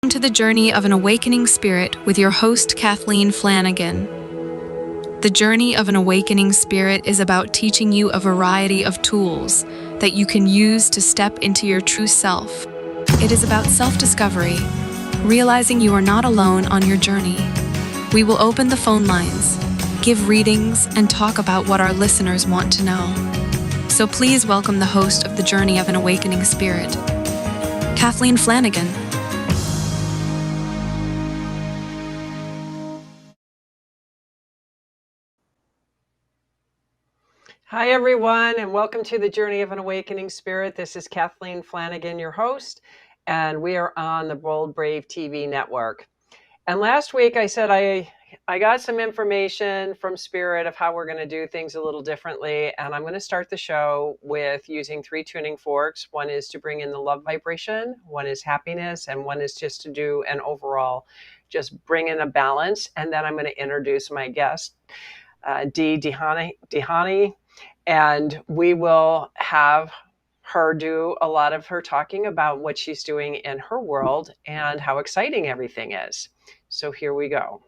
To the Journey of an Awakening Spirit with your host, Kathleen Flanagan. The Journey of an Awakening Spirit is about teaching you a variety of tools that you can use to step into your true self. It is about self-discovery, realizing you are not alone on your journey. We will open the phone lines, give readings, and talk about what our listeners want to know. So please welcome the host of The Journey of an Awakening Spirit, Kathleen Flanagan. Hi, everyone, and welcome to the Journey of an Awakening Spirit. This is Kathleen Flanagan, your host, and we are on the Bold Brave TV network. And last week I said I got some information from Spirit of how we're going to do things a little differently, and I'm going to start the show with using 3 tuning forks. One is to bring in the love vibration, one is happiness, and one is just to do an overall, just bring in a balance. And then I'm going to introduce my guest, Dee Doheny. And we will have her do a lot of her talking about what she's doing in her world and how exciting everything is. So here we go.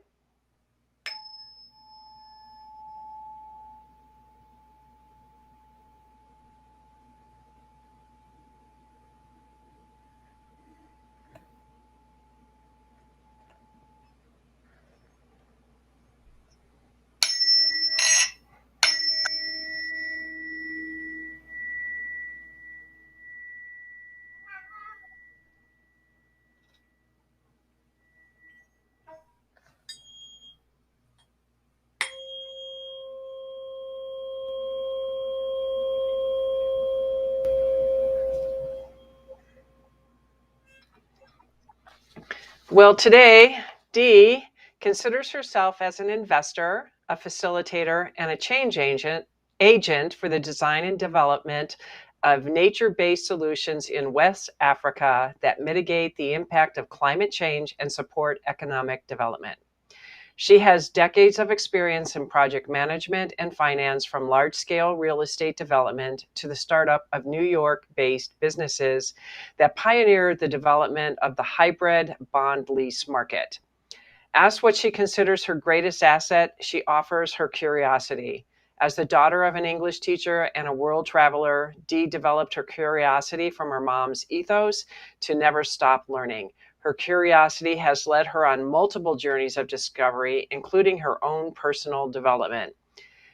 Well, today, Dee considers herself as an investor, a facilitator, and a change agent for the design and development of nature-based solutions in West Africa that mitigate the impact of climate change and support economic development. She has decades of experience in project management and finance, from large-scale real estate development to the startup of New York-based businesses that pioneered the development of the hybrid bond lease market. Asked what she considers her greatest asset, she offers her curiosity. As the daughter of an English teacher and a world traveler, Dee developed her curiosity from her mom's ethos to never stop learning. Her curiosity has led her on multiple journeys of discovery, including her own personal development.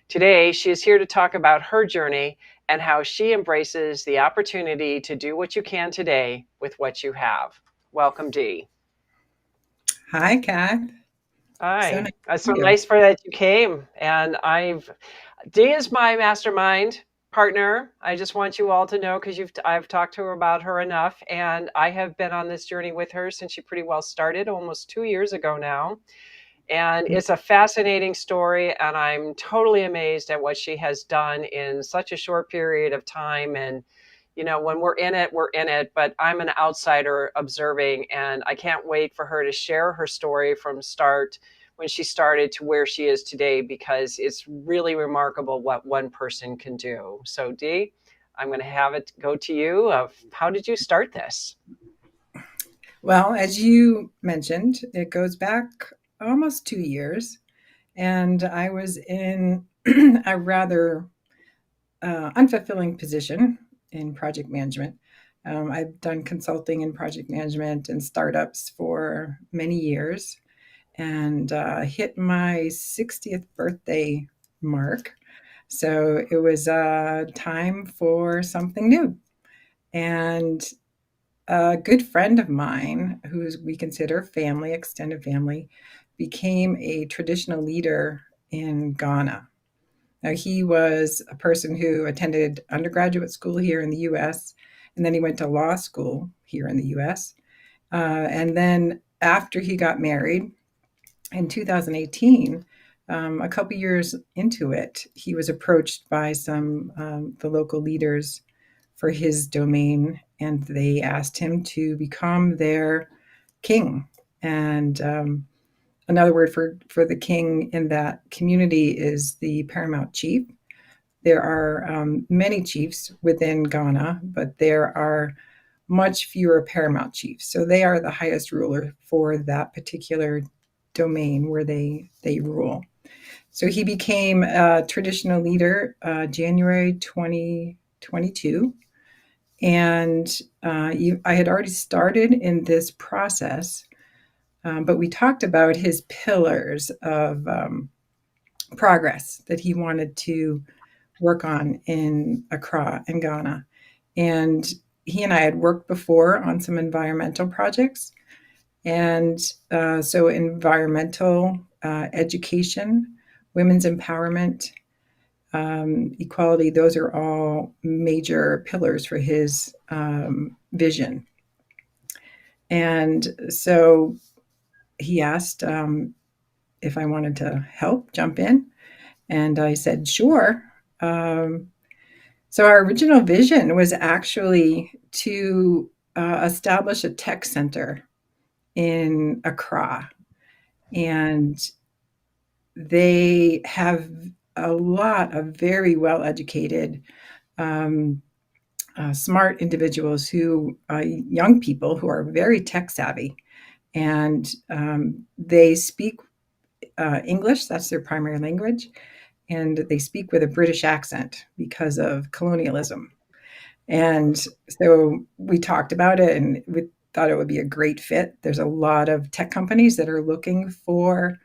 Today, she is here to talk about her journey and how she embraces the opportunity to do what you can today with what you have. Welcome, Dee. Hi, Kath. Hi. So nice for that you came. And Dee is my mastermind partner. I just want you all to know, because I've talked to her about her enough, and I have been on this journey with her since she pretty well started almost 2 years ago now. And it's a fascinating story, and I'm totally amazed at what she has done in such a short period of time. And when we're in it, but I'm an outsider observing, and I can't wait for her to share her story from start, when she started, to where she is today, because it's really remarkable what one person can do. So Dee, I'm going to have it go to you. How did you start this? Well, as you mentioned, it goes back almost 2 years, and I was in a rather unfulfilling position in project management. I've done consulting in project management and startups for many years, and hit my 60th birthday mark. So it was time for something new. And a good friend of mine, who we consider family, extended family, became a traditional leader in Ghana. Now, he was a person who attended undergraduate school here in the US, and then he went to law school here in the US. And then after he got married in 2018, a couple years into it, he was approached by some the local leaders for his domain, and they asked him to become their king. And another word for the king in that community is the paramount chief. There are many chiefs within Ghana, but there are much fewer paramount chiefs. So they are the highest ruler for that particular domain where they rule. So he became a traditional leader January 2022. And I had already started in this process, but we talked about his pillars of progress that he wanted to work on in Accra and Ghana. And he and I had worked before on some environmental projects. And so environmental education, women's empowerment, equality, those are all major pillars for his vision. And so he asked if I wanted to help jump in. And I said, sure. So our original vision was actually to establish a tech center in Accra. And they have a lot of very well-educated, smart individuals young people who are very tech savvy. And they speak English, that's their primary language. And they speak with a British accent because of colonialism. And so we talked about it and we thought it would be a great fit. There's a lot of tech companies that are looking for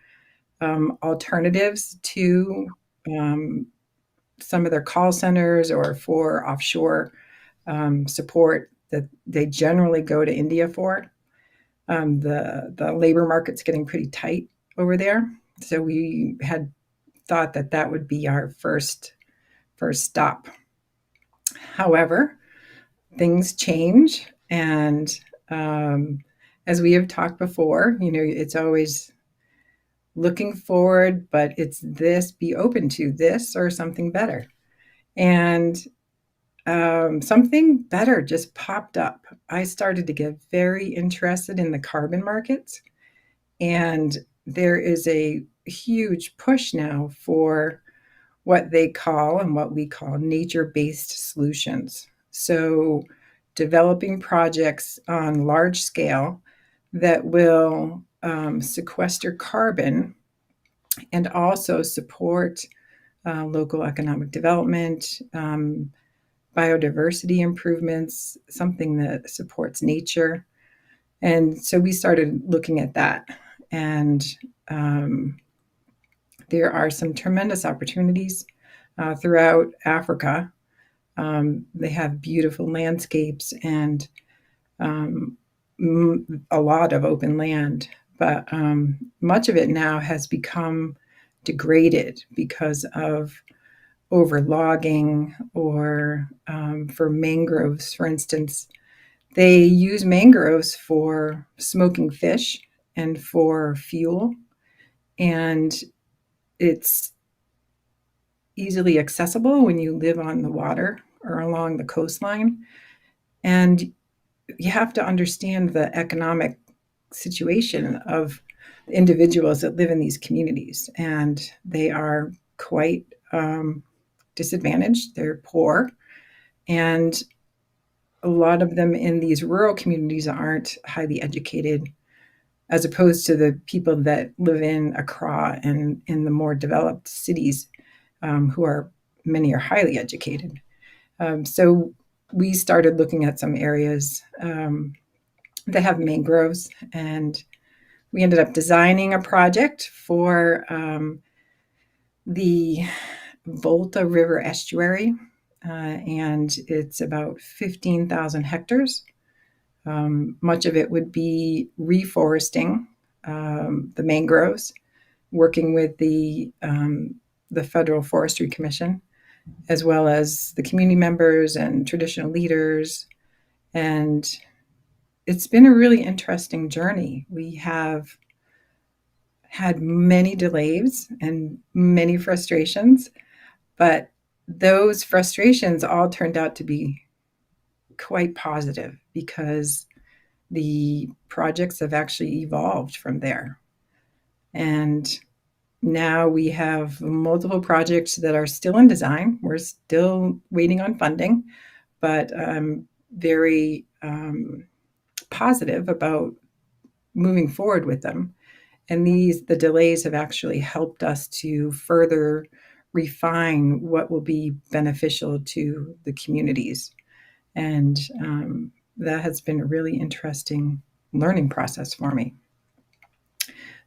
alternatives to some of their call centers or for offshore support that they generally go to India for. The labor market's getting pretty tight over there. So we had thought that would be our first stop. However, things change. And as we have talked before, it's always looking forward, but it's this, be open to this or something better. And something better just popped up. I started to get very interested in the carbon markets. And there is a huge push now for what they call and what we call nature-based solutions. So developing projects on large scale that will sequester carbon and also support local economic development, biodiversity improvements, something that supports nature. And so we started looking at that. And there are some tremendous opportunities throughout Africa. They have beautiful landscapes and a lot of open land, but much of it now has become degraded because of overlogging or for mangroves, for instance. They use mangroves for smoking fish and for fuel, and it's easily accessible when you live on the water or along the coastline. And you have to understand the economic situation of individuals that live in these communities. And they are quite disadvantaged. They're poor. And a lot of them in these rural communities aren't highly educated, as opposed to the people that live in Accra and in the more developed cities, many are highly educated. So we started looking at some areas that have mangroves, and we ended up designing a project for the Volta River Estuary, and it's about 15,000 hectares. Much of it would be reforesting the mangroves, working with the Federal Forestry Commission, as well as the community members and traditional leaders. And it's been a really interesting journey. We have had many delays and many frustrations, but those frustrations all turned out to be quite positive because the projects have actually evolved from there. And now we have multiple projects that are still in design. We're still waiting on funding, but I'm very positive about moving forward with them. And the delays have actually helped us to further refine what will be beneficial to the communities. And that has been a really interesting learning process for me.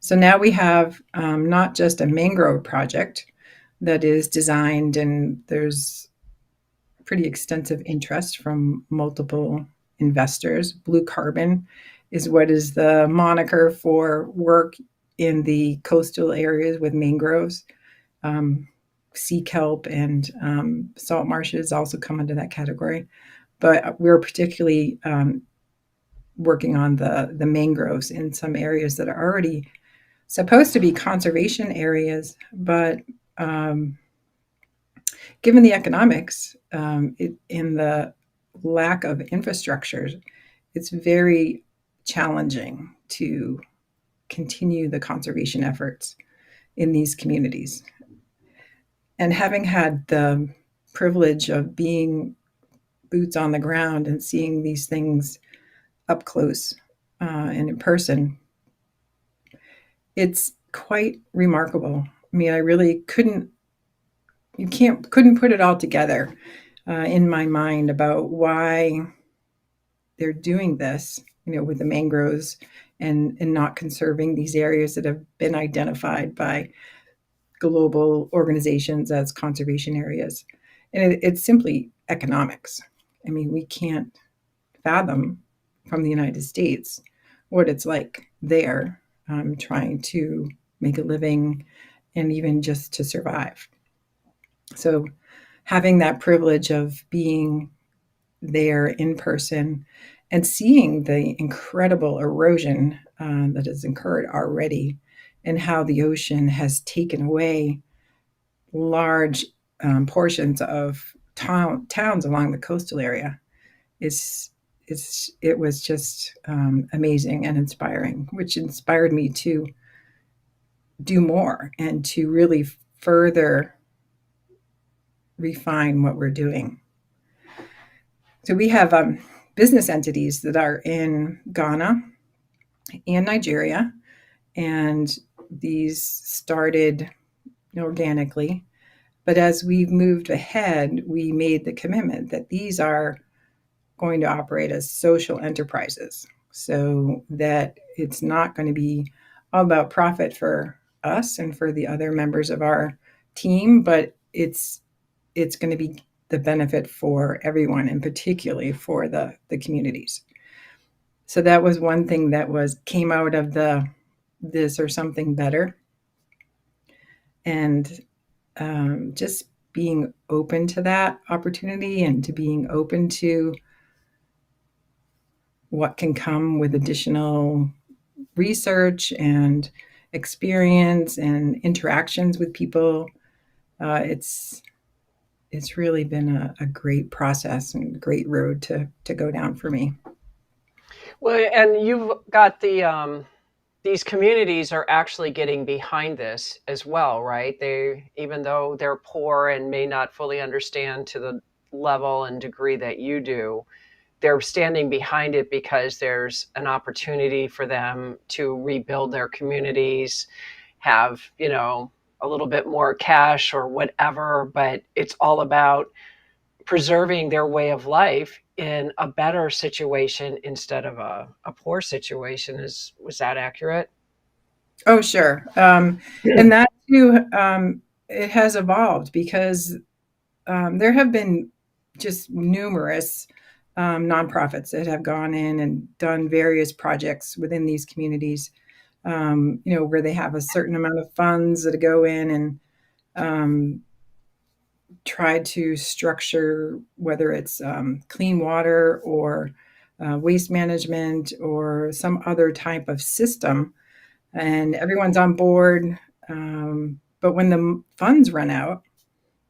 So now we have not just a mangrove project that is designed, and there's pretty extensive interest from multiple investors. Blue carbon is what is the moniker for work in the coastal areas with mangroves. Sea kelp and salt marshes also come into that category. But we're particularly working on the mangroves in some areas that are already supposed to be conservation areas, but given the economics in the lack of infrastructure, it's very challenging to continue the conservation efforts in these communities. And having had the privilege of being boots on the ground and seeing these things up close and in person, it's quite remarkable. I mean, I really couldn't put it all together in my mind about why they're doing this, with the mangroves and not conserving these areas that have been identified by global organizations as conservation areas. And it's simply economics. I mean, we can't fathom from the United States what it's like there, trying to make a living and even just to survive. So having that privilege of being there in person and seeing the incredible erosion that has occurred already, and how the ocean has taken away large portions of towns along the coastal area, it was just amazing and inspiring, which inspired me to do more and to really further refine what we're doing. So we have business entities that are in Ghana and Nigeria, and these started organically. But as we've moved ahead, we made the commitment that these are going to operate as social enterprises, so that it's not going to be all about profit for us and for the other members of our team, but it's going to be the benefit for everyone, and particularly for the communities. So that was one thing that came out of this or something better. And just being open to that opportunity and to being open to what can come with additional research and experience and interactions with people. It's really been a great process and a great road to go down for me. Well, and you've got these communities are actually getting behind this as well, right? Even though they're poor and may not fully understand to the level and degree that you do, they're standing behind it because there's an opportunity for them to rebuild their communities, have, a little bit more cash or whatever, but it's all about preserving their way of life in a better situation instead of a poor situation. Was that accurate? Oh, sure. And that too, it has evolved because there have been just numerous nonprofits that have gone in and done various projects within these communities, where they have a certain amount of funds that go in and try to structure, whether it's clean water or waste management or some other type of system, and everyone's on board. But when the funds run out,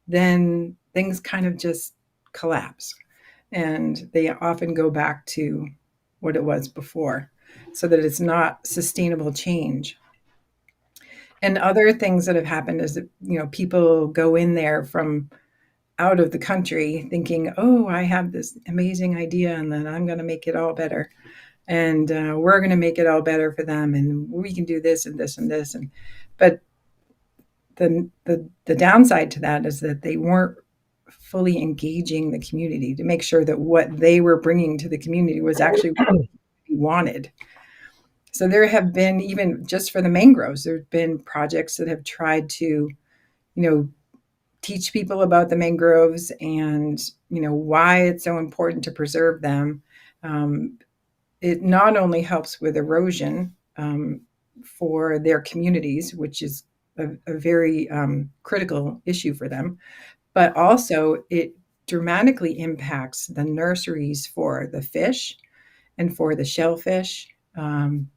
then things kind of just collapse, and they often go back to what it was before, so that it's not sustainable change. And other things that have happened is that, people go in there from out of the country thinking, oh, I have this amazing idea and then I'm going to make it all better. And we're going to make it all better for them. And we can do this and this and this. But the downside to that is that they weren't fully engaging the community to make sure that what they were bringing to the community was actually what we wanted. So there have been, even just for the mangroves, there have been projects that have tried to, teach people about the mangroves and, why it's so important to preserve them. It not only helps with erosion for their communities, which is a very critical issue for them, but also it dramatically impacts the nurseries for the fish and for the shellfish, and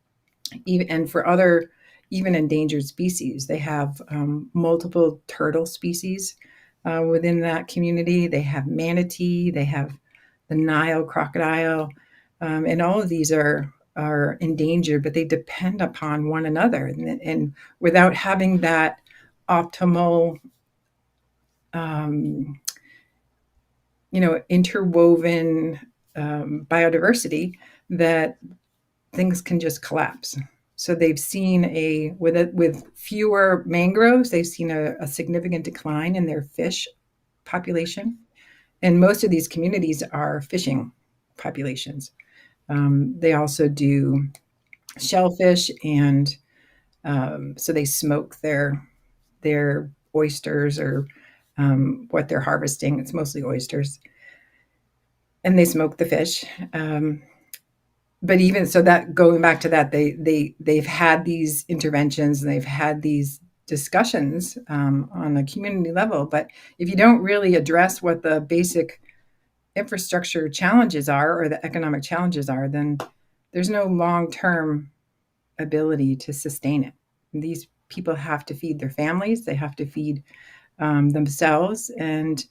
for other even endangered species. They have multiple turtle species within that community. They have manatee, they have the Nile crocodile, and all of these are endangered, but they depend upon one another. And without having that optimal, interwoven biodiversity, that things can just collapse. So they've seen with fewer mangroves, they've seen a significant decline in their fish population. And most of these communities are fishing populations. They also do shellfish, and so they smoke their oysters, or what they're harvesting. It's mostly oysters, and they smoke the fish. But even so, that going back to that, they've had these interventions and they've had these discussions on a community level. But if you don't really address what the basic infrastructure challenges are, or the economic challenges are, then there's no long-term ability to sustain it. And these people have to feed their families, they have to feed themselves, and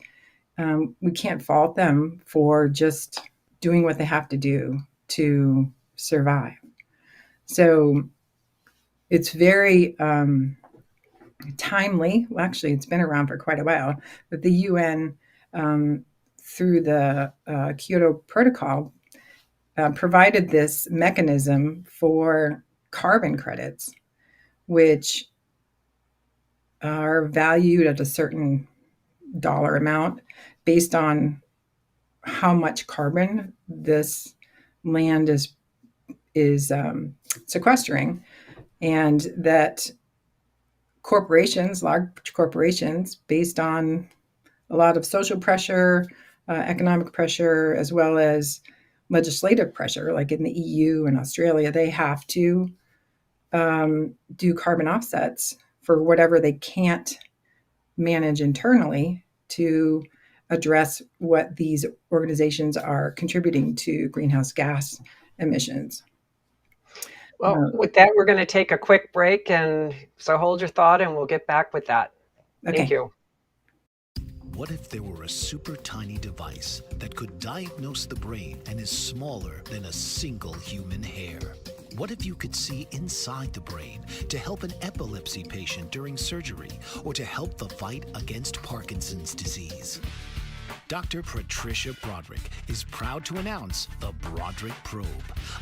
we can't fault them for just doing what they have to do to survive. So it's very timely. Well, actually, it's been around for quite a while, but the UN, through the Kyoto Protocol, provided this mechanism for carbon credits, which are valued at a certain dollar amount based on how much carbon this land is sequestering, and that large corporations, based on a lot of social pressure, economic pressure, as well as legislative pressure, like in the EU and Australia, they have to do carbon offsets for whatever they can't manage internally to address what these organizations are contributing to greenhouse gas emissions. Well, with that, we're going to take a quick break, and so hold your thought and we'll get back with that. Okay. Thank you. What if there were a super tiny device that could diagnose the brain and is smaller than a single human hair? What if you could see inside the brain to help an epilepsy patient during surgery, or to help the fight against Parkinson's disease? Dr. Patricia Broderick is proud to announce the Broderick Probe,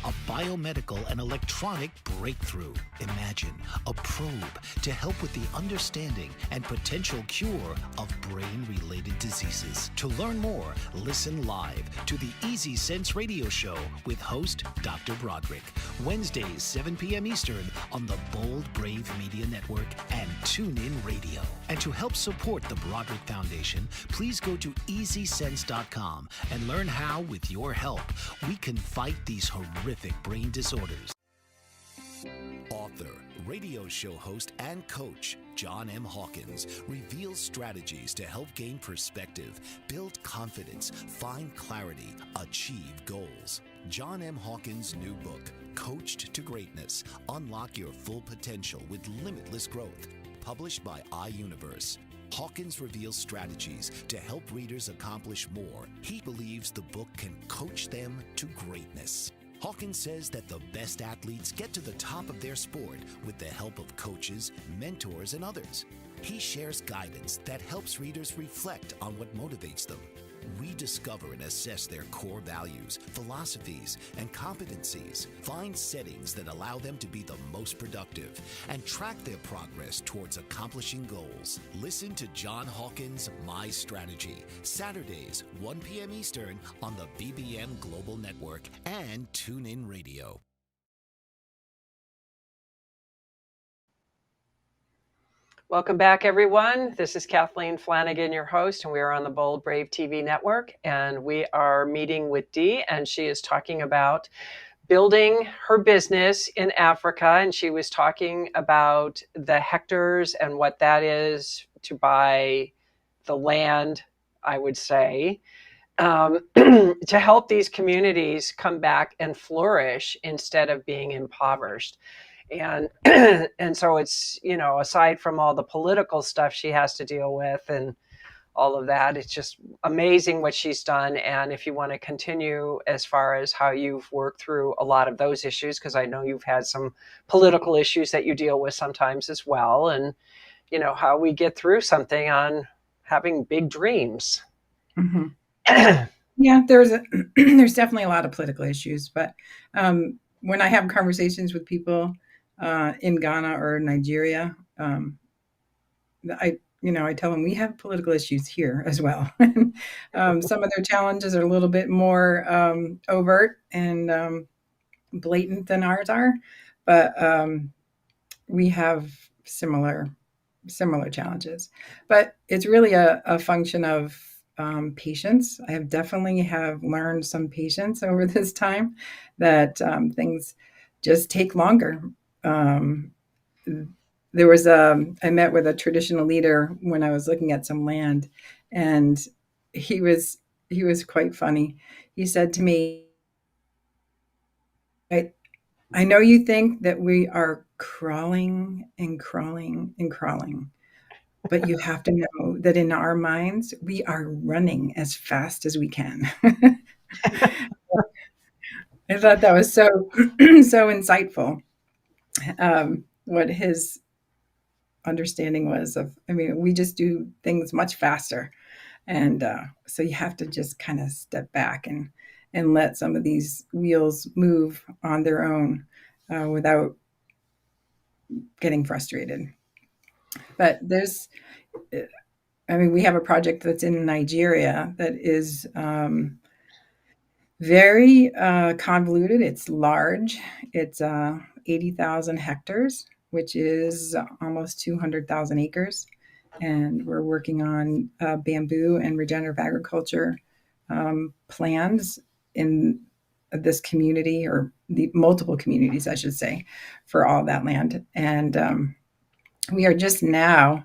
a biomedical and electronic breakthrough. Imagine a probe to help with the understanding and potential cure of brain-related diseases. To learn more, listen live to the Easy Sense radio show with host Dr. Broderick, Wednesdays 7 p.m. Eastern on the Bold Brave Media Network and TuneIn Radio. And to help support the Broderick Foundation, please go to EasySense.com and learn how, with your help, we can fight these horrific brain disorders. Author, radio show host, and coach John M. Hawkins reveals strategies to help gain perspective, build confidence, find clarity, achieve goals. John M. Hawkins' new book, Coached to Greatness: Unlock Your Full Potential with Limitless Growth, published by iUniverse. Hawkins reveals strategies to help readers accomplish more. He believes the book can coach them to greatness. Hawkins says that the best athletes get to the top of their sport with the help of coaches, mentors, and others. He shares guidance that helps readers reflect on what motivates them. Rediscover and assess their core values, philosophies, and competencies. Find settings that allow them to be the most productive and track their progress towards accomplishing goals. Listen to John Hawkins' My Strategy, Saturdays, 1 p.m. Eastern on the BBM Global Network and TuneIn Radio. Welcome back, everyone. This is Kathleen Flanagan, your host, and we are on the Bold Brave TV network. And we are meeting with Dee, and she is talking about building her business in Africa. And she was talking about the hectares and what that is to buy the land, I would say, to help these communities come back and flourish instead of being impoverished. And and so it's, you know, aside from all the political stuff she has to deal with and all of that, it's just amazing what she's done. And if you want to continue as far as how you've worked through a lot of those issues, because I know you've had some political issues that you deal with sometimes as well, and you know how we get through something on having big dreams. Mm-hmm. Yeah, there's definitely a lot of political issues, but when I have conversations with people in Ghana or Nigeria, I tell them we have political issues here as well. Some of their challenges are a little bit more overt and blatant than ours are, but we have similar challenges. But it's really a function of patience. I have definitely learned some patience over this time, that things just take longer. There was I met with a traditional leader when I was looking at some land, and he was quite funny. He said to me, I know you think that we are crawling and crawling and crawling, but you have to know that in our minds, we are running as fast as we can. I thought that was so insightful. What his understanding was of, we just do things much faster. And so you have to just kind of step back and let some of these wheels move on their own without getting frustrated. But we have a project that's in Nigeria that is very convoluted. It's large. It's 80,000 hectares, which is almost 200,000 acres. And we're working on bamboo and regenerative agriculture plans in this community, or the multiple communities, I should say, for all that land. And we are just now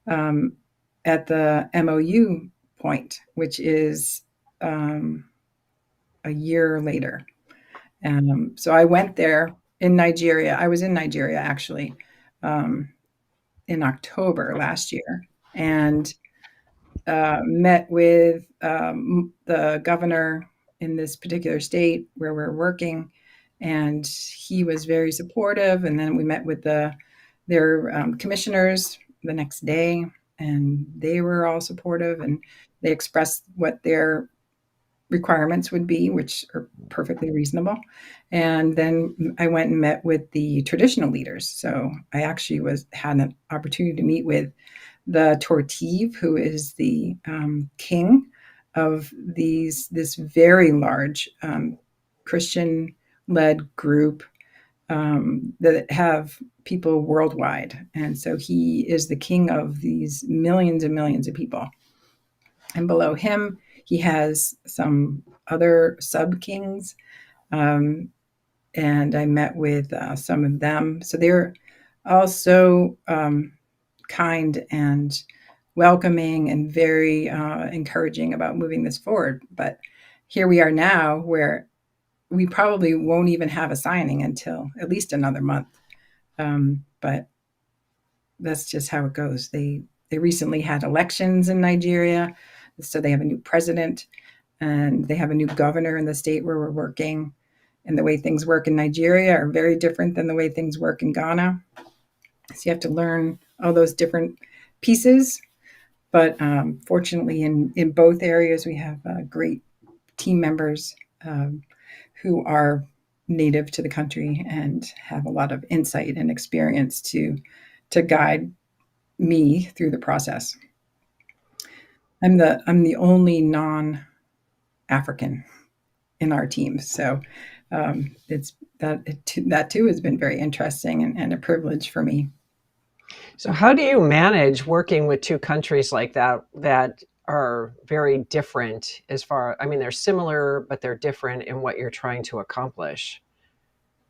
at the MOU point, which is a year later. So I went there in Nigeria. I was in Nigeria, actually, in October last year, and met with the governor in this particular state where we're working, and he was very supportive. And then we met with their commissioners the next day, and they were all supportive, and they expressed what their requirements would be, which are perfectly reasonable. And then I went and met with the traditional leaders. So I actually had an opportunity to meet with the Tortive, who is the king of this very large Christian-led group that have people worldwide. And so he is the king of these millions and millions of people. And below him, he has some other sub-kings. And I met with some of them. So they're also kind and welcoming and very encouraging about moving this forward. But here we are now, where we probably won't even have a signing until at least another month. But that's just how it goes. They recently had elections in Nigeria, so they have a new president, and they have a new governor in the state where we're working. and the way things work in Nigeria are very different than the way things work in Ghana. So you have to learn all those different pieces. But fortunately, in both areas, we have great team members who are native to the country and have a lot of insight and experience to guide me through the process. I'm the only non-African in our team, so it's that too has been very interesting and a privilege for me. So how do you manage working with two countries like that are very different as far, I mean, they're similar, but they're different in what you're trying to accomplish?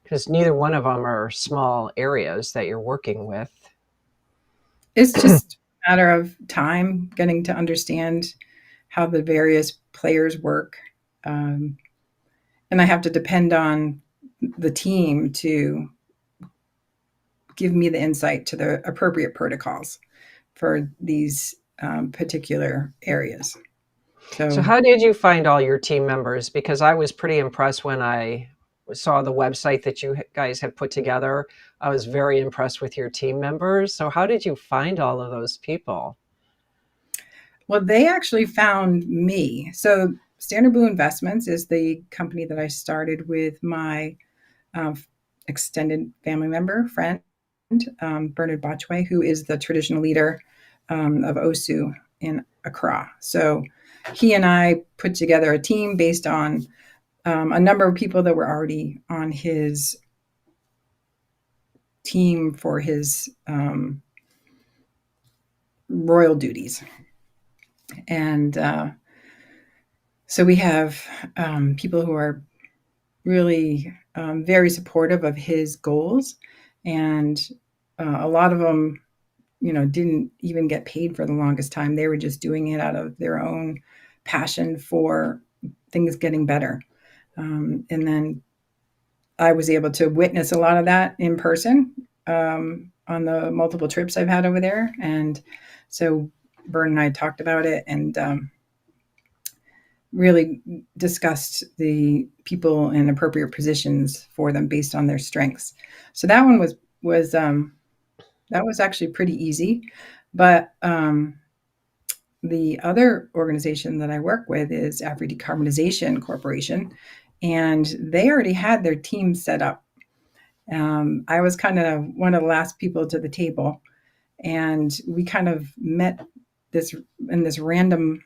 Because neither one of them are small areas that you're working with. It's just a matter of time getting to understand how the various players work. And I have to depend on the team to give me the insight to the appropriate protocols for these particular areas. So how did you find all your team members? Because I was pretty impressed when I saw the website that you guys have put together. I was very impressed with your team members. So how did you find all of those people? Well, they actually found me. So Standard Blue Investments is the company that I started with my extended family member, friend, Bernard Botchway, who is the traditional leader of OSU in Accra. So he and I put together a team based on a number of people that were already on his team for his royal duties. And so we have people who are really very supportive of his goals. And a lot of them, didn't even get paid for the longest time. They were just doing it out of their own passion for things getting better. And then I was able to witness a lot of that in person on the multiple trips I've had over there. And so Bern and I talked about it and really discussed the people in appropriate positions for them based on their strengths. So that one was actually pretty easy. But the other organization that I work with is Afro Decarbonization Corporation, and they already had their team set up. I was kind of one of the last people to the table, and we kind of met this random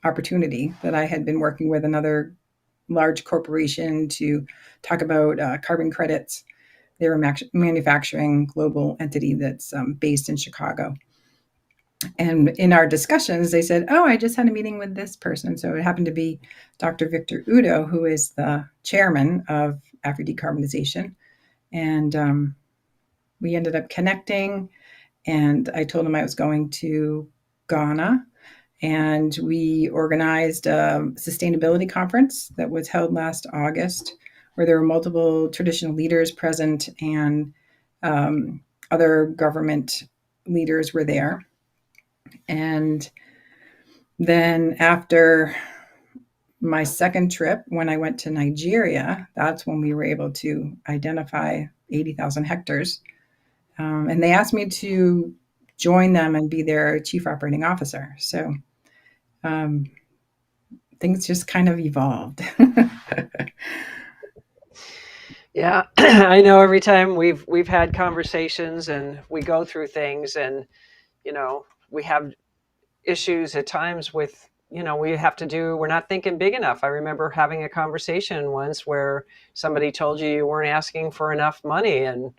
opportunity that I had been working with another large corporation to talk about carbon credits. They were manufacturing global entity that's based in Chicago. And in our discussions, they said, oh, I just had a meeting with this person. So it happened to be Dr. Victor Udo, who is the chairman of Afro Decarbonization. And we ended up connecting. And I told him I was going to Ghana. And we organized a sustainability conference that was held last August, where there were multiple traditional leaders present and other government leaders were there. And then after my second trip, when I went to Nigeria, that's when we were able to identify 80,000 hectares. And they asked me to join them and be their chief operating officer. So things just kind of evolved. Yeah, I know every time we've had conversations and we go through things and, we have issues at times with, we're not thinking big enough. I remember having a conversation once where somebody told you weren't asking for enough money. And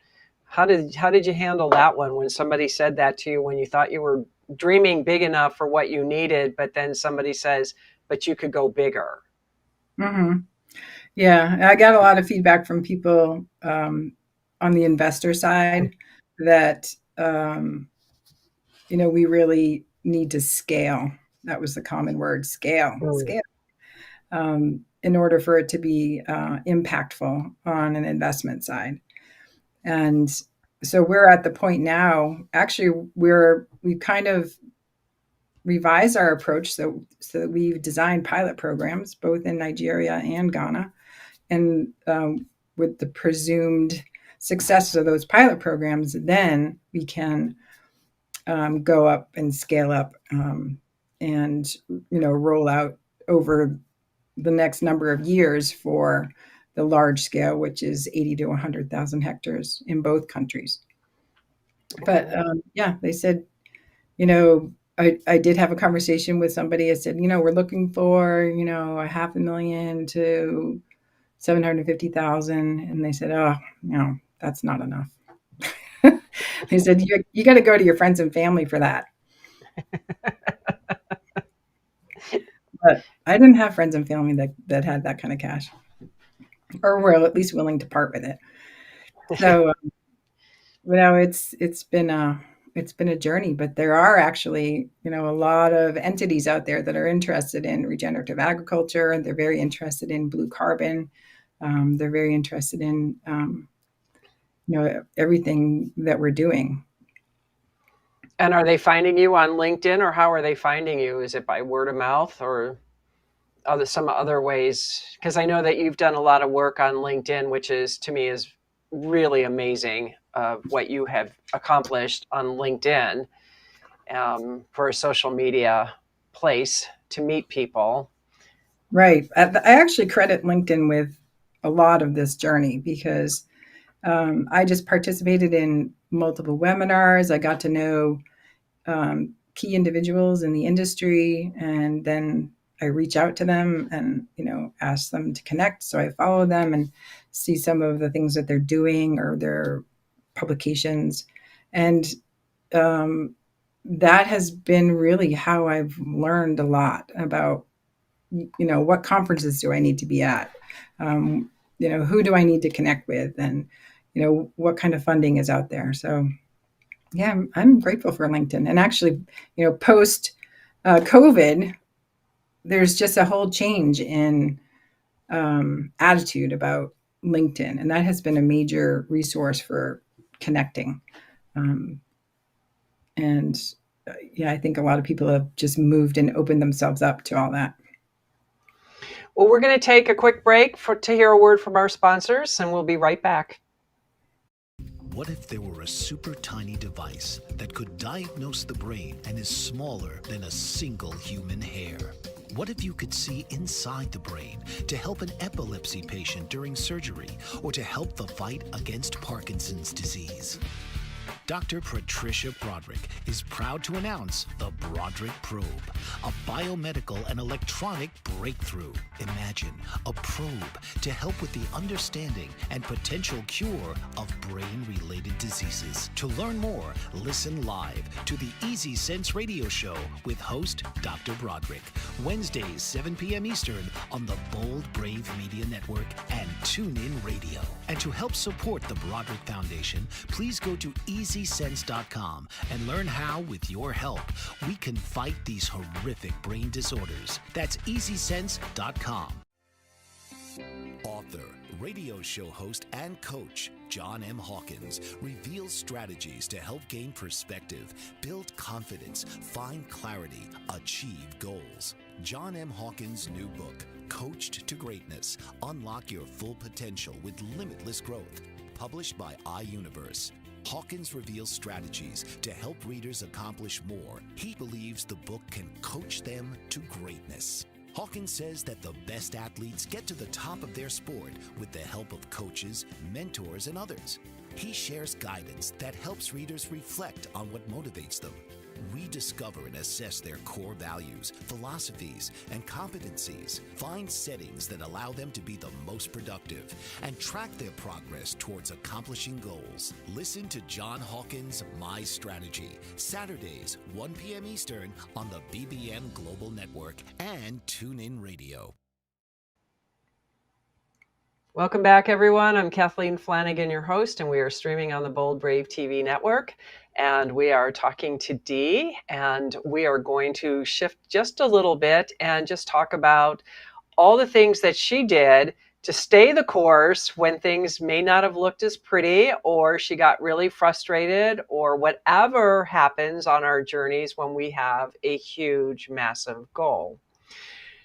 how did you handle that one when somebody said that to you when you thought you were dreaming big enough for what you needed, but then somebody says, but you could go bigger? Mm-hmm. Yeah, I got a lot of feedback from people on the investor side that, we really need to scale. That was the common word, scale, in order for it to be impactful on an investment side. And so we're at the point now, actually, we've kind of revised our approach so that we've designed pilot programs both in Nigeria and Ghana. and with the presumed success of those pilot programs, then we can go up and scale up, and roll out over the next number of years for the large scale, which is 80 to 100,000 hectares in both countries. But they said, I did have a conversation with somebody. I said, we're looking for, $500,000 to 750,000. And they said, oh, no, that's not enough. They said, you got to go to your friends and family for that. But I didn't have friends and family that had that kind of cash, or were at least willing to part with it. So, it's been a journey, but there are actually, a lot of entities out there that are interested in regenerative agriculture, and they're very interested in blue carbon. They're very interested in, everything that we're doing. And are they finding you on LinkedIn, or how are they finding you? Is it by word of mouth or some other ways? Because I know that you've done a lot of work on LinkedIn, which to me is really amazing, what you have accomplished on LinkedIn, for a social media place to meet people. Right. I actually credit LinkedIn with a lot of this journey, because I just participated in multiple webinars. I got to know key individuals in the industry, and then I reach out to them and, ask them to connect. So I follow them and see some of the things that they're doing or their publications. And that has been really how I've learned a lot about, what conferences do I need to be at? Who do I need to connect with? And, what kind of funding is out there? So, yeah, I'm grateful for LinkedIn. And actually, post COVID, there's just a whole change in attitude about LinkedIn. And that has been a major resource for connecting. I think a lot of people have just moved and opened themselves up to all that. Well, we're going to take a quick break to hear a word from our sponsors, and we'll be right back. What if there were a super tiny device that could diagnose the brain and is smaller than a single human hair? What if you could see inside the brain to help an epilepsy patient during surgery, or to help the fight against Parkinson's disease? Dr. Patricia Broderick is proud to announce the Broderick Probe, a biomedical and electronic breakthrough. Imagine a probe to help with the understanding and potential cure of brain-related diseases. To learn more, listen live to the Easy Sense radio show with host Dr. Broderick, Wednesdays 7 p.m. Eastern on the Bold Brave Media Network and TuneIn Radio. And to help support the Broderick Foundation, please go to EasySense.com and learn how, with your help, we can fight these horrific brain disorders. That's EasySense.com. Author, radio show host, and coach John M. Hawkins reveals strategies to help gain perspective, build confidence, find clarity, achieve goals. John M. Hawkins' new book, Coached to Greatness: Unlock Your Full Potential with Limitless Growth, published by iUniverse. Hawkins reveals strategies to help readers accomplish more. He believes the book can coach them to greatness. Hawkins says that the best athletes get to the top of their sport with the help of coaches, mentors, and others. He shares guidance that helps readers reflect on what motivates them, rediscover and assess their core values, philosophies, and competencies, find settings that allow them to be the most productive, and track their progress towards accomplishing goals. Listen to John Hawkins' My Strategy, Saturdays, 1 p.m. Eastern on the BBN Global Network and TuneIn Radio. Welcome back, everyone. I'm Kathleen Flanagan, your host, and we are streaming on the Bold Brave TV network. And we are talking to Dee, and we are going to shift just a little bit and just talk about all the things that she did to stay the course when things may not have looked as pretty, or she got really frustrated, or whatever happens on our journeys when we have a huge, massive goal.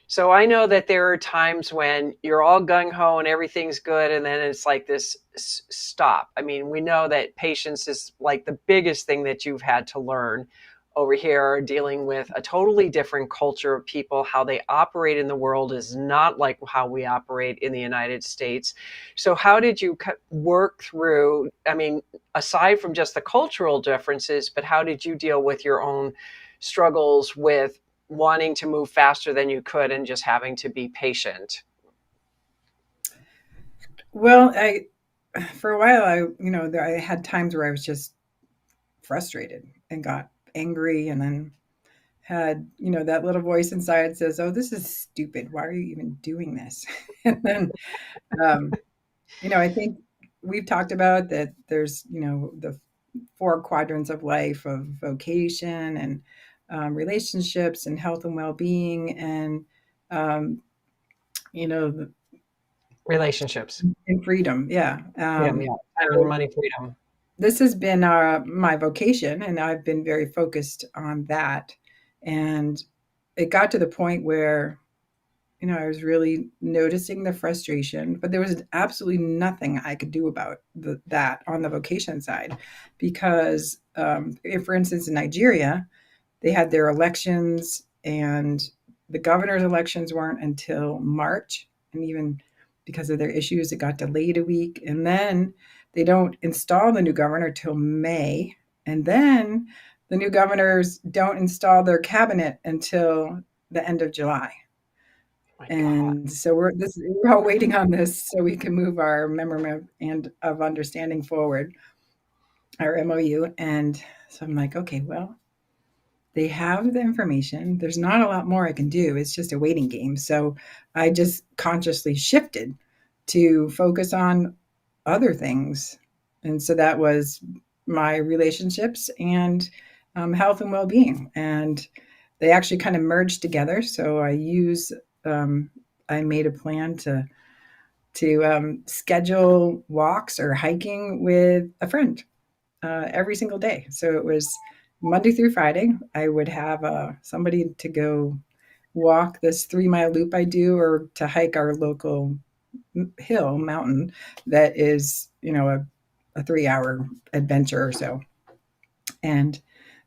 So I know that there are times when you're all gung-ho and everything's good, and then it's like this stop. I mean, we know that patience is like the biggest thing that you've had to learn over here, dealing with a totally different culture of people. How they operate in the world is not like how we operate in the United States. So how did you work through, I mean, aside from just the cultural differences, but how did you deal with your own struggles with wanting to move faster than you could and just having to be patient? Well, for a while, I had times where I was just frustrated and got angry, and then had, that little voice inside says, "Oh, this is stupid. Why are you even doing this?" And then, um, I think we've talked about that there's, the four quadrants of life of vocation and relationships and health and well-being and, um, you know, Relationships. and freedom. Yeah. Freedom, yeah. Time and So money freedom. this has been my vocation, and I've been very focused on that. And it got to the point where, I was really noticing the frustration, but there was absolutely nothing I could do about that on the vocation side, because, if, for instance, in Nigeria, they had their elections, and the governor's elections weren't until March, and even because of their issues, it got delayed a week, and then they don't install the new governor till May, and then the new governors don't install their cabinet until the end of July. My God. And so we're all waiting on this so we can move our memorandum and of understanding forward, our MOU. And so I'm like, okay, well, they have the information. There's not a lot more I can do. It's just a waiting game. So I just consciously shifted to focus on other things. And so that was my relationships and health and well-being. And they actually kind of merged together. So I made a plan to schedule walks or hiking with a friend every single day. So it was Monday through Friday. I would have somebody to go walk this 3-mile loop I do, or to hike our local mountain that is, a 3-hour adventure or so. And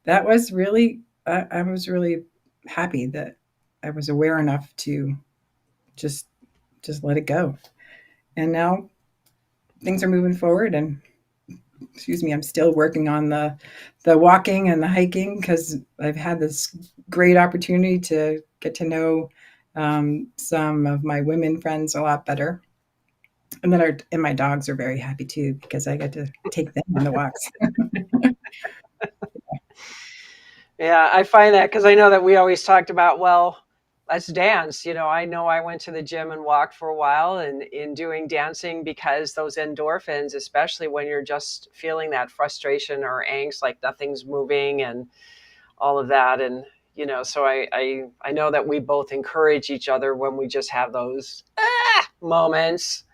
that was really, I was really happy that I was aware enough to just let it go. And now things are moving forward, and excuse me, I'm still working on the walking and the hiking, because I've had this great opportunity to get to know some of my women friends a lot better. And then my dogs are very happy too, because I get to take them on the walks. Yeah, I find that because I know that we always talked about, well, let's dance. I know I went to the gym and walked for a while, and in doing dancing, because those endorphins, especially when you're just feeling that frustration or angst, like nothing's moving and all of that. And, so I know that we both encourage each other when we just have those moments,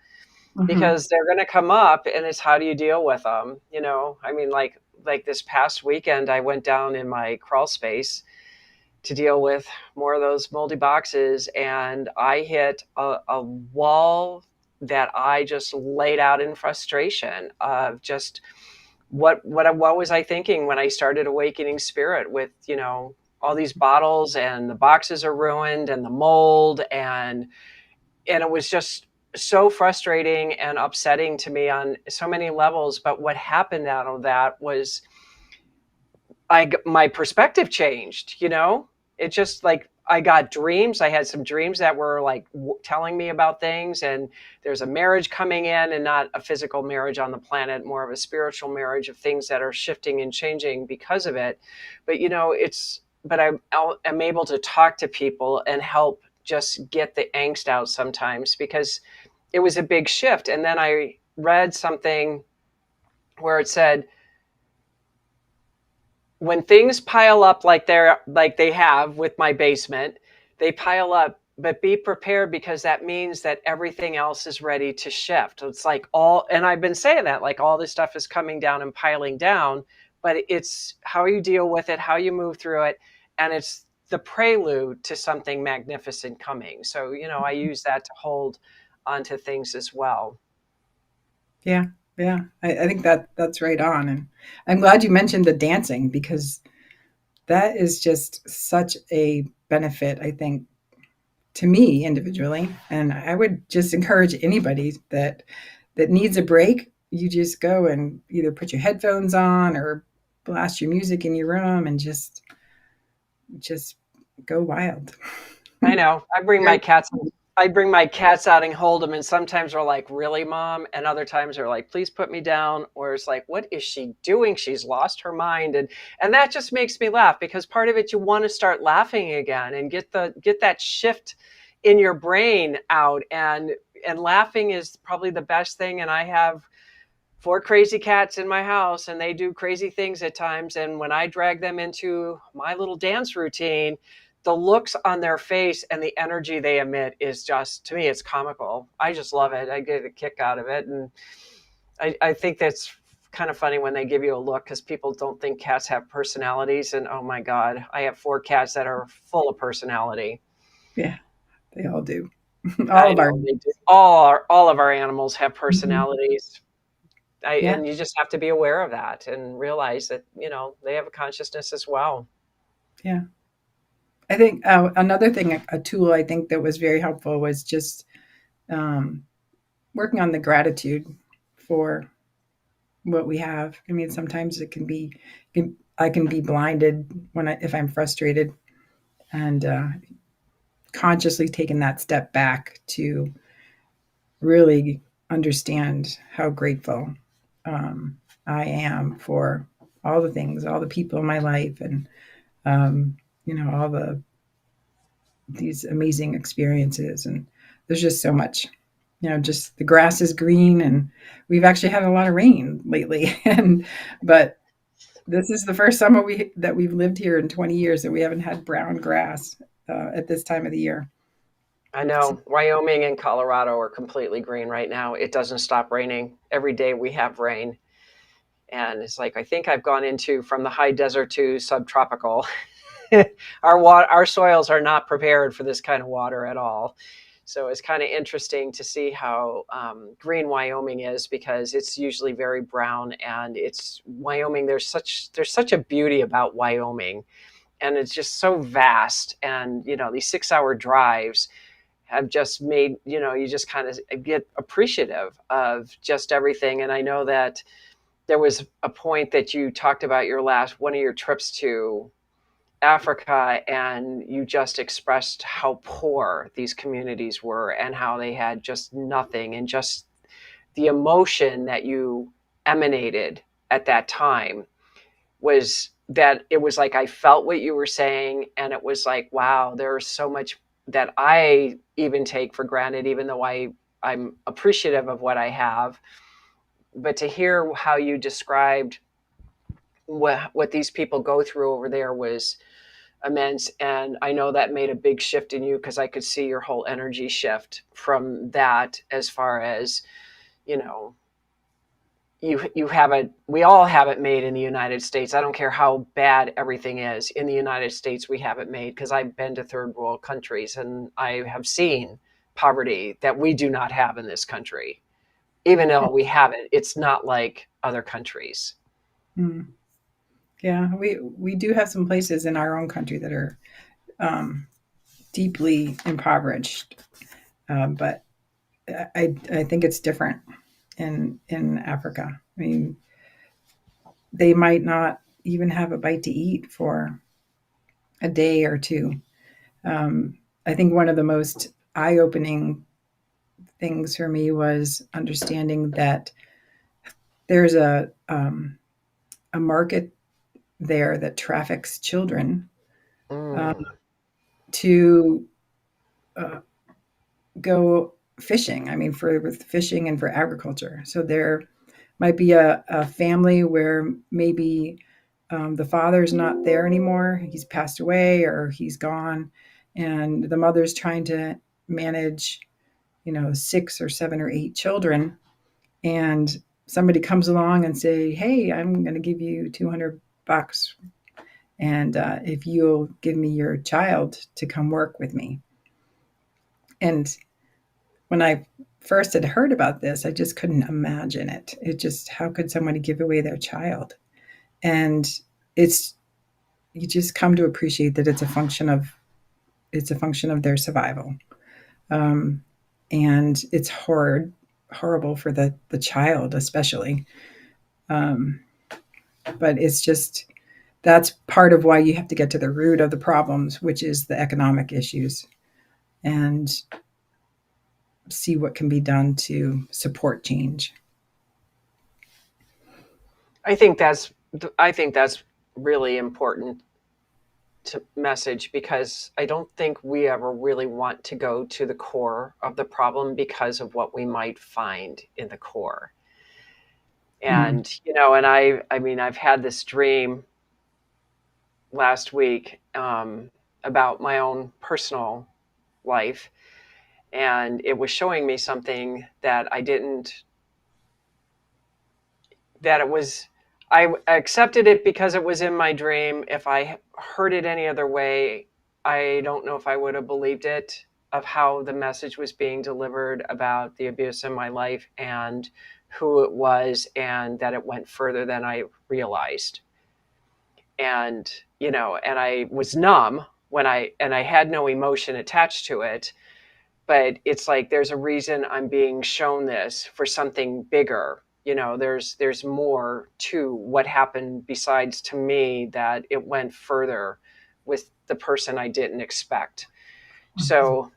Mhm. because they're going to come up, and it's how do you deal with them? I mean, like this past weekend, I went down in my crawl space to deal with more of those moldy boxes, and I hit a wall that I just laid out in frustration of just what was I thinking when I started Awakening Spirit with, all these bottles, and the boxes are ruined, and the mold, and it was just so frustrating and upsetting to me on so many levels. But what happened out of that was my perspective changed. It just, like, I got dreams. I had some dreams that were like telling me about things, and there's a marriage coming in, and not a physical marriage on the planet, more of a spiritual marriage of things that are shifting and changing because of it. But I'm able to talk to people and help just get the angst out sometimes, because it was a big shift. And then I read something where it said, when things pile up like they have with my basement, they pile up, but be prepared, because that means that everything else is ready to shift. It's like and I've been saying that, like, all this stuff is coming down and piling down, but it's how you deal with it, how you move through it. And it's the prelude to something magnificent coming. So, I use that to hold onto things as well. Yeah. Yeah. I think that's right on. And I'm glad you mentioned the dancing, because that is just such a benefit, I think, to me individually. And I would just encourage anybody that needs a break. You just go and either put your headphones on or blast your music in your room and just go wild. I know. I bring my cats out and hold them, and sometimes they're like, "Really, Mom?" And other times they're like, "Please put me down." Or it's like, "What is she doing? She's lost her mind." And that just makes me laugh, because part of it, you want to start laughing again and get that shift in your brain out, and laughing is probably the best thing. And I have 4 crazy cats in my house, and they do crazy things at times. And when I drag them into my little dance routine, the looks on their face and the energy they emit is just, to me, it's comical. I just love it. I get a kick out of it. And I think that's kind of funny when they give you a look, because people don't think cats have personalities. And oh my God, I have 4 cats that are full of personality. Yeah, they all do. I know they do. All of our animals have personalities. Yeah. And you just have to be aware of that and realize that, they have a consciousness as well. Yeah. I think another thing, a tool I think that was very helpful was just working on the gratitude for what we have. I mean, sometimes I can be blinded if I'm frustrated, and consciously taking that step back to really understand how grateful I am for all the things, all the people in my life, and all these amazing experiences. And there's just so much. Just the grass is green, and we've actually had a lot of rain lately. But this is the first summer that we've lived here in 20 years that we haven't had brown grass at this time of the year. I know Wyoming and Colorado are completely green right now. It doesn't stop raining. Every day we have rain. And it's like, I think I've gone from the high desert to subtropical. Our soils are not prepared for this kind of water at all. So it's kind of interesting to see how green Wyoming is, because it's usually very brown. And it's Wyoming. There's such a beauty about Wyoming, and it's just so vast. And these 6-hour drives have just made you just kind of get appreciative of just everything. And I know that there was a point that you talked about one of your trips to Africa, and you just expressed how poor these communities were and how they had just nothing, and just the emotion that you emanated at that time was that it was like I felt what you were saying, and it was like, wow, there's so much that I even take for granted, even though I'm appreciative of what I have. But to hear how you described what these people go through over there was immense. And I know that made a big shift in you, because I could see your whole energy shift from that, as far as, we all have it made in the United States. I don't care how bad everything is in the United States, we have it made, because I've been to third world countries and I have seen poverty that we do not have in this country. Even though we have it, it's not like other countries. Mm. Yeah, we do have some places in our own country that are deeply impoverished, but I think it's different in Africa. I mean, they might not even have a bite to eat for a day or two. I think one of the most eye-opening things for me was understanding that there's a market there that traffics children to go fishing. I mean, with fishing and for agriculture. So there might be a family where maybe the father's not there anymore. He's passed away or he's gone. And the mother's trying to manage, 6 or 7 or 8 children. And somebody comes along and say, hey, I'm going to give you $200. And if you'll give me your child to come work with me. And when I first had heard about this, I just couldn't imagine it. It just, how could somebody give away their child? And you just come to appreciate that it's a function of their survival. And it's horrible for the child, especially. But it's just, that's part of why you have to get to the root of the problems, which is the economic issues, and see what can be done to support change. I think that's really important to message, because I don't think we ever really want to go to the core of the problem because of what we might find in the core. And, and I mean, I've had this dream last week about my own personal life, and it was showing me something that I accepted it because it was in my dream. If I heard it any other way, I don't know if I would have believed it, of how the message was being delivered about the abuse in my life and who it was, and that it went further than I realized. And, and I was numb and I had no emotion attached to it, but it's like, there's a reason I'm being shown this, for something bigger. There's more to what happened besides to me, that it went further with the person I didn't expect. So,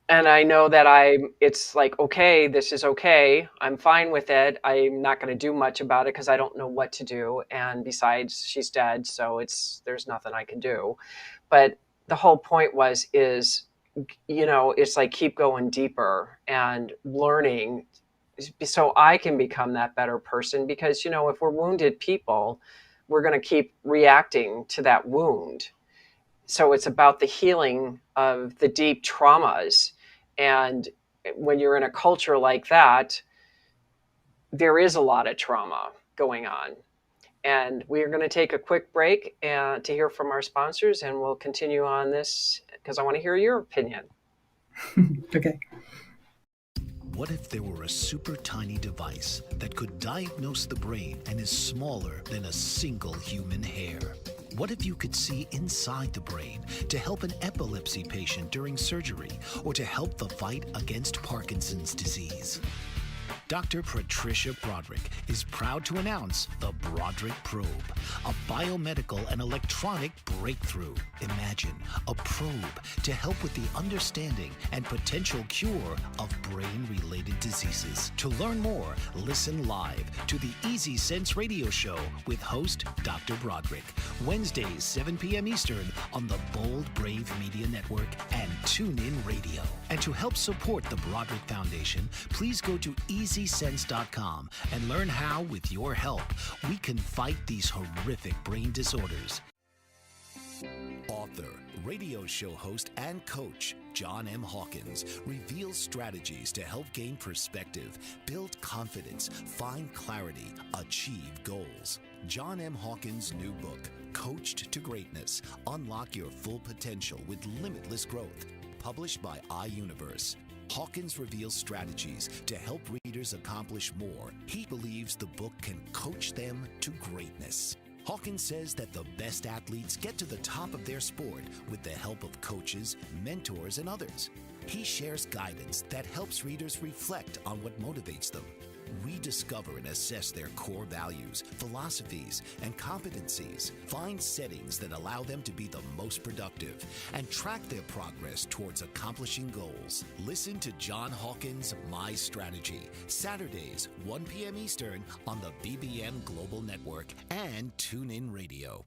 and I know that it's like, okay, this is okay. I'm fine with it. I'm not going to do much about it because I don't know what to do. And besides, she's dead. So there's nothing I can do. But the whole point is, it's like, keep going deeper and learning, so I can become that better person. Because, if we're wounded people, we're going to keep reacting to that wound. So it's about the healing of the deep traumas. And when you're in a culture like that, there is a lot of trauma going on. And we're going to take a quick break to hear from our sponsors, and we'll continue on this because I want to hear your opinion. Okay. What if there were a super tiny device that could diagnose the brain and is smaller than a single human hair? What if you could see inside the brain to help an epilepsy patient during surgery, or to help the fight against Parkinson's disease? Dr. Patricia Broderick is proud to announce the Broderick Probe, a biomedical and electronic breakthrough. Imagine a probe to help with the understanding and potential cure of brain-related diseases. To learn more, listen live to the Easy Sense radio show with host Dr. Broderick, Wednesdays 7 p.m. Eastern on the Bold Brave Media Network and TuneIn Radio. And to help support the Broderick Foundation, please go to EasySense.com and learn how, with your help, we can fight these horrific brain disorders. Author, radio show host, and coach John M. Hawkins reveals strategies to help gain perspective, build confidence, find clarity, achieve goals. John M. Hawkins' new book, Coached to Greatness: Unlock Your Full Potential with Limitless Growth, published by iUniverse. Hawkins reveals strategies to help readers accomplish more. He believes the book can coach them to greatness. Hawkins says that the best athletes get to the top of their sport with the help of coaches, mentors, and others. He shares guidance that helps readers reflect on what motivates them. Rediscover and assess their core values, philosophies, and competencies. Find settings that allow them to be the most productive and track their progress towards accomplishing goals. Listen to John Hawkins' My Strategy, Saturdays, 1 p.m. Eastern on the BBM Global Network and TuneIn Radio.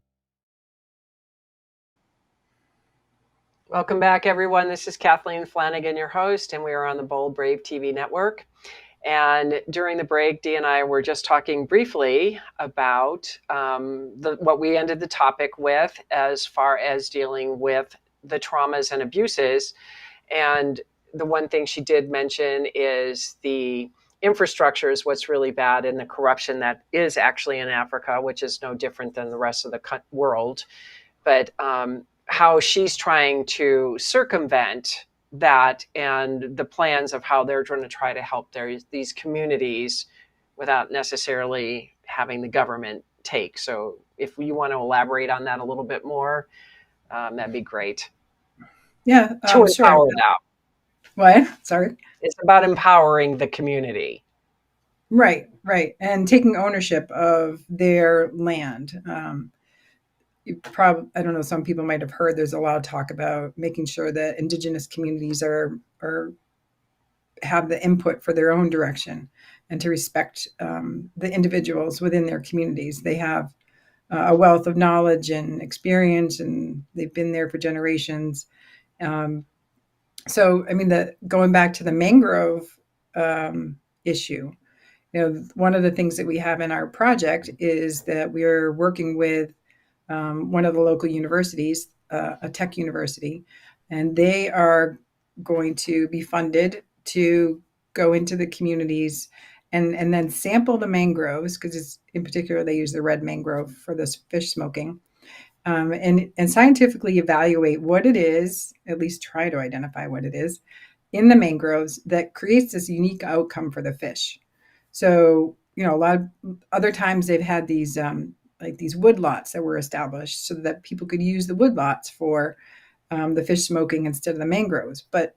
Welcome back, everyone. This is Kathleen Flanagan, your host, and we are on the Bold Brave TV network. And during the break, Dee and I were just talking briefly about what we ended the topic with, as far as dealing with the traumas and abuses. And the one thing she did mention is the infrastructure is what's really bad, and the corruption that is actually in Africa, which is no different than the rest of the world. But how she's trying to circumvent that and the plans of how they're going to try to help these communities without necessarily having the government take. So if you want to elaborate on that a little bit more, that'd be great. Yeah, To sure. empower that. What? Sorry? It's about empowering the community. Right. And taking ownership of their land. I don't know, some people might have heard there's a lot of talk about making sure that indigenous communities have the input for their own direction and to respect the individuals within their communities. They have a wealth of knowledge and experience, and they've been there for generations. So, I mean, going back to the mangrove issue, one of the things that we have in our project is that we're working with one of the local universities, a tech university, and they are going to be funded to go into the communities and then sample the mangroves, because in particular they use the red mangrove for this fish smoking, and scientifically evaluate what it is, at least try to identify what it is in the mangroves that creates this unique outcome for the fish. So, a lot of other times they've had these like these woodlots that were established so that people could use the woodlots for the fish smoking instead of the mangroves. But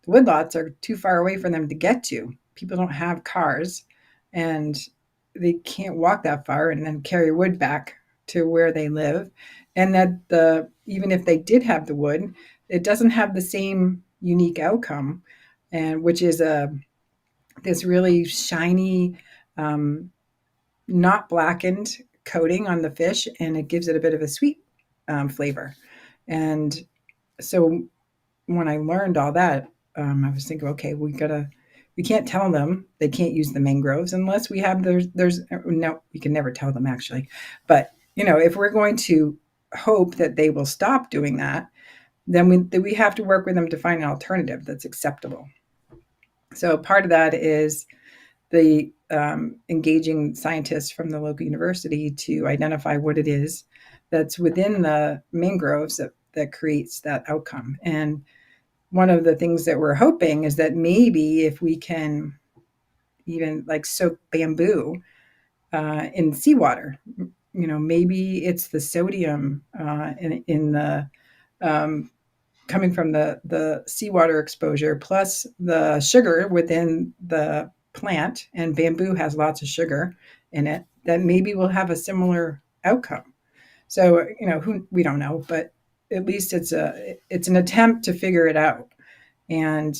the woodlots are too far away for them to get to. People don't have cars, and they can't walk that far and then carry wood back to where they live. And that even if they did have the wood, it doesn't have the same unique outcome, and which is this really shiny, not blackened coating on the fish, and it gives it a bit of a sweet flavor. And so when I learned all that, I was thinking, okay, we can't tell them they can't use the mangroves unless we have no, we can never tell them actually. But, if we're going to hope that they will stop doing that, then we have to work with them to find an alternative that's acceptable. So part of that is the engaging scientists from the local university to identify what it is that's within the mangroves that creates that outcome. And one of the things that we're hoping is that maybe if we can even like soak bamboo in seawater, maybe it's the sodium in the coming from the seawater exposure plus the sugar within the plant, and bamboo has lots of sugar in it, that maybe we'll have a similar outcome. So, we don't know, but at least it's an attempt to figure it out. And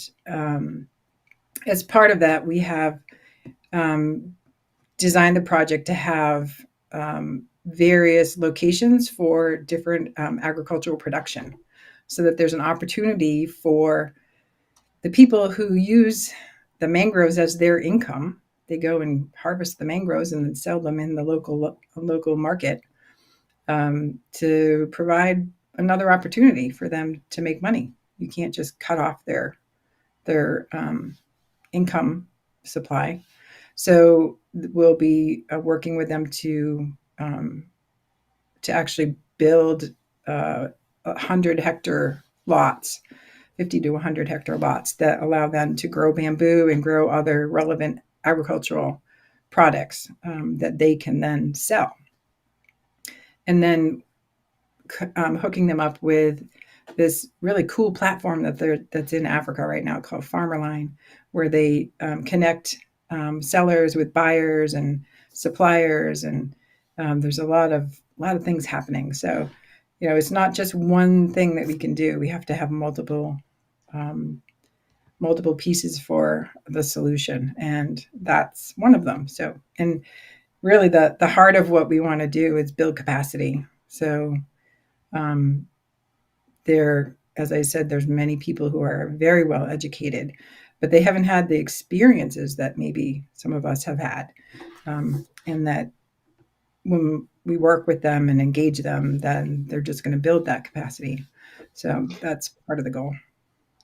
as part of that, we have designed the project to have various locations for different agricultural production, so that there's an opportunity for the people who use the mangroves as their income. They go and harvest the mangroves and then sell them in the local market, to provide another opportunity for them to make money. You can't just cut off their income supply. So we'll be working with them to actually build 100-hectare lots, 50 to 100-hectare lots that allow them to grow bamboo and grow other relevant agricultural products that they can then sell. And then hooking them up with this really cool platform that's in Africa right now called Farmerline, where they connect sellers with buyers and suppliers, and there's a lot of things happening. So, it's not just one thing that we can do. We have to have multiple pieces for the solution, and that's one of them. So, and really the heart of what we want to do is build capacity. So as I said, there's many people who are very well educated, but they haven't had the experiences that maybe some of us have had. And that when we work with them and engage them, then they're just going to build that capacity. So that's part of the goal.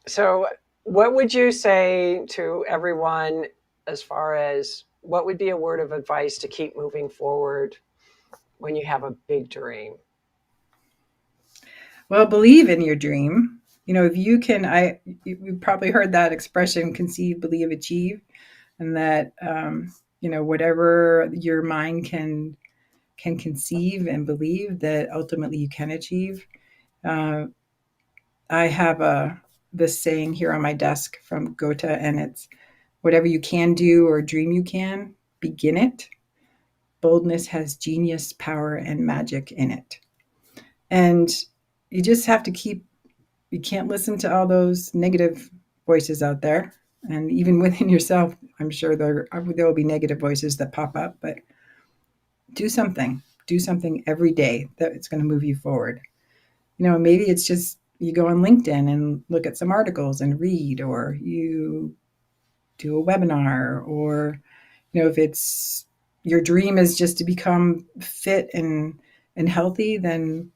So what would you say to everyone as far as what would be a word of advice to keep moving forward when you have a big dream? Well, believe in your dream. If you can, you've probably heard that expression, conceive, believe, achieve, and that, whatever your mind can conceive and believe, that ultimately you can achieve. I have this saying here on my desk from Goethe, and it's, whatever you can do or dream you can, begin it. Boldness has genius, power, and magic in it. And you just have to you can't listen to all those negative voices out there. And even within yourself, I'm sure there will be negative voices that pop up, but do something every day that's going to move you forward. Maybe it's just you go on LinkedIn and look at some articles and read, or you do a webinar, or, if it's your dream is just to become fit and healthy, then,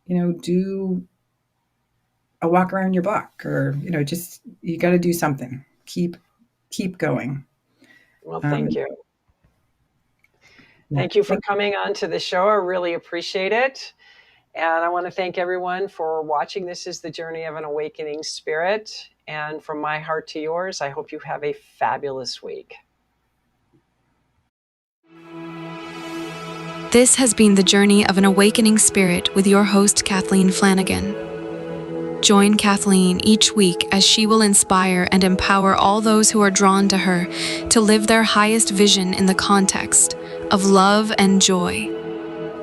do a walk around your block, or, just, you got to do something. Keep going. Well, thank you. Thank you for coming on to the show. I really appreciate it. And I want to thank everyone for watching. This is the journey of an awakening spirit. And from my heart to yours, I hope you have a fabulous week. This has been the journey of an awakening spirit with your host, Kathleen Flanagan. Join Kathleen each week as she will inspire and empower all those who are drawn to her to live their highest vision in the context of love and joy.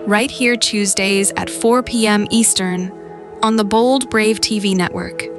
Right here Tuesdays at 4 p.m. Eastern on the Bold Brave TV network.